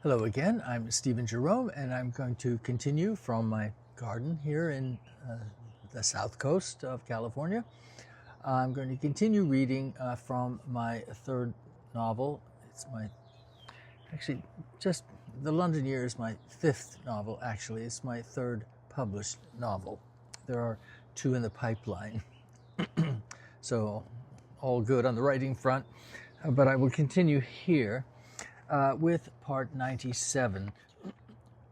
Hello again, I'm Stephen Jerome, and I'm going to continue from my garden here in the south coast of California. I'm going to continue reading from my third novel. Just The London Year is my fifth novel, actually. It's my third published novel. There are two in the pipeline. So all good on the writing front, but I will continue here. With part 97.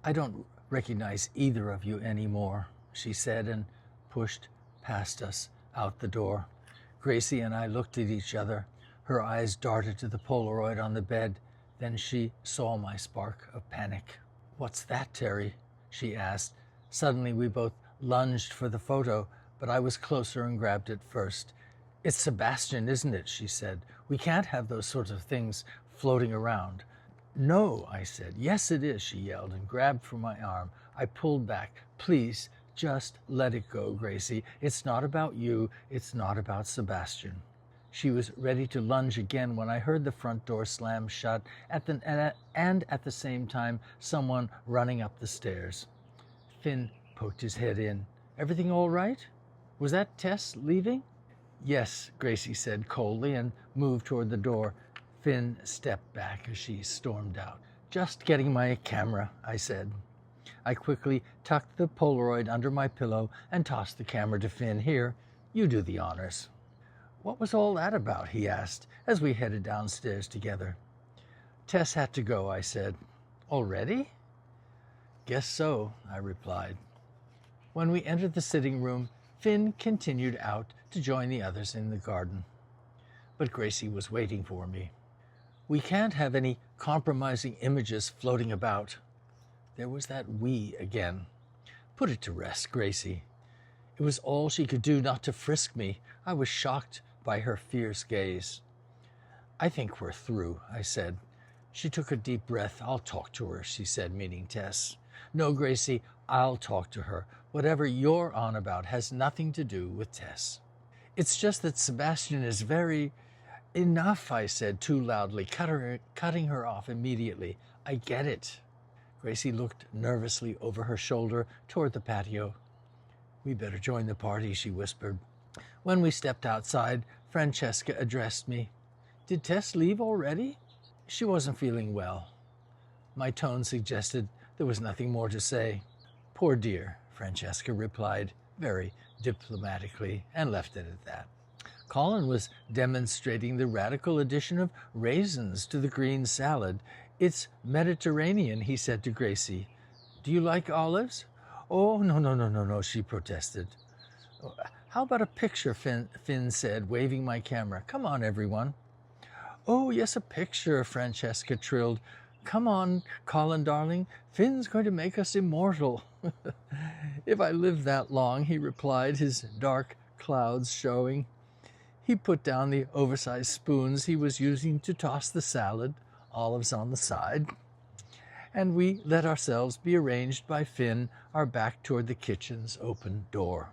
I don't recognize either of you anymore, she said, and pushed past us out the door. Gracie and I looked at each other. Her eyes darted to the Polaroid on the bed. Then she saw my spark of panic. "What's that, Terry?" she asked. Suddenly we both lunged for the photo, but I was closer and grabbed it first. "It's Sebastian, isn't it?" she said. "We can't have those sorts of things floating around." "No," I said. "Yes, it is," she yelled and grabbed for my arm. I pulled back. "Please, just let it go, Gracie. It's not about you. It's not about Sebastian." She was ready to lunge again when I heard the front door slam shut and at the same time someone running up the stairs. Finn poked his head in. "Everything all right? Was that Tess leaving?" "Yes," Gracie said coldly and moved toward the door. Finn stepped back as she stormed out. "Just getting my camera," I said. I quickly tucked the Polaroid under my pillow and tossed the camera to Finn. "Here, you do the honors." "What was all that about?" he asked as we headed downstairs together. "Tess had to go," I said. "Already?" "Guess so," I replied. When we entered the sitting room, Finn continued out to join the others in the garden. But Gracie was waiting for me. "We can't have any compromising images floating about." There was that "we" again. "Put it to rest, Gracie." It was all she could do not to frisk me. I was shocked by her fierce gaze. "I think we're through," I said. She took a deep breath. "I'll talk to her," she said, meaning Tess. "No, Gracie, I'll talk to her. Whatever you're on about has nothing to do with Tess." "It's just that Sebastian is very..." "Enough," I said too loudly, cutting her off immediately. "I get it." Gracie looked nervously over her shoulder toward the patio. "We better join the party," she whispered. When we stepped outside, Francesca addressed me. "Did Tess leave already?" "She wasn't feeling well." My tone suggested there was nothing more to say. "Poor dear," Francesca replied very diplomatically, and left it at that. Colin was demonstrating the radical addition of raisins to the green salad. "It's Mediterranean," he said to Gracie. "Do you like olives?" "Oh, no, she protested. "How about a picture?" Finn said, waving my camera. "Come on, everyone." "Oh, yes, a picture," Francesca trilled. "Come on, Colin, darling. Finn's going to make us immortal." "If I live that long," he replied, his dark clouds showing. He put down the oversized spoons he was using to toss the salad, olives on the side, and we let ourselves be arranged by Finn, our back toward the kitchen's open door.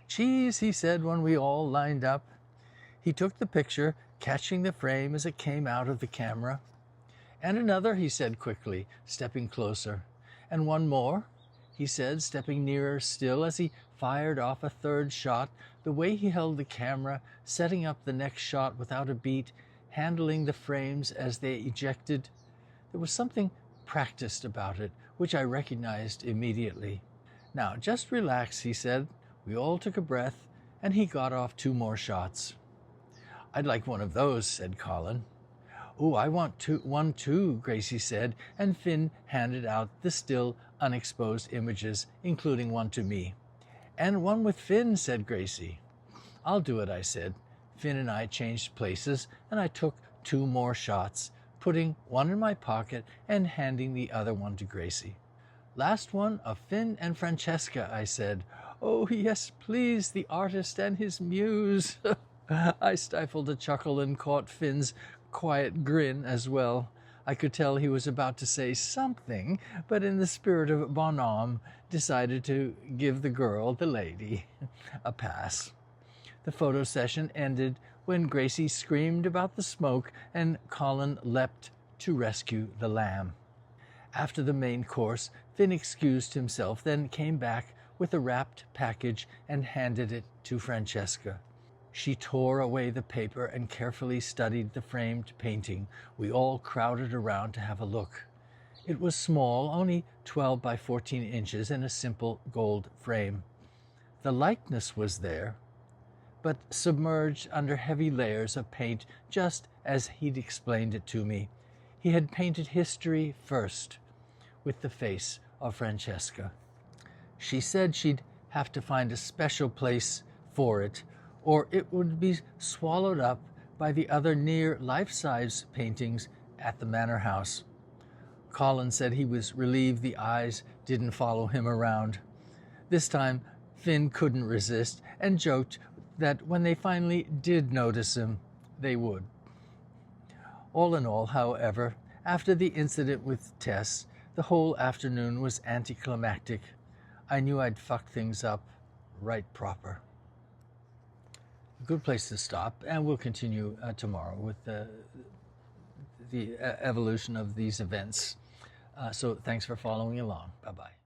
"Cheese," he said when we all lined up. He took the picture, catching the frame as it came out of the camera. "And another," he said quickly, stepping closer. "And one more," he said, stepping nearer still as he fired off a third shot. The way he held the camera, setting up the next shot without a beat, handling the frames as they ejected. There was something practiced about it, which I recognized immediately. "Now, just relax," he said. We all took a breath, and he got off 2 more shots. "I'd like one of those," said Colin. "Oh, I want one too," Gracie said, and Finn handed out the still unexposed images, including one to me. "And one with Finn," said Gracie. "I'll do it," I said. Finn and I changed places, and I took 2 more shots, putting one in my pocket and handing the other one to Gracie. "Last one of Finn and Francesca," I said. "Oh, yes, please, the artist and his muse." I stifled a chuckle and caught Finn's quiet grin as well. I could tell he was about to say something, but in the spirit of bonhomme, decided to give the girl, the lady, a pass. The photo session ended when Gracie screamed about the smoke and Colin leapt to rescue the lamb. After the main course, Finn excused himself, then came back with a wrapped package and handed it to Francesca. She tore away the paper and carefully studied the framed painting. We all crowded around to have a look. It was small, only 12 by 14 inches, in a simple gold frame. The likeness was there, but submerged under heavy layers of paint, just as he'd explained it to me. He had painted history first, with the face of Francesca. She said she'd have to find a special place for it, or it would be swallowed up by the other near life-size paintings at the manor house. Colin said he was relieved the eyes didn't follow him around. This time, Finn couldn't resist and joked that when they finally did notice him, they would. All in all, however, after the incident with Tess, the whole afternoon was anticlimactic. I knew I'd fucked things up right proper. A good place to stop, and we'll continue tomorrow with the evolution of these events. So thanks for following along. Bye-bye.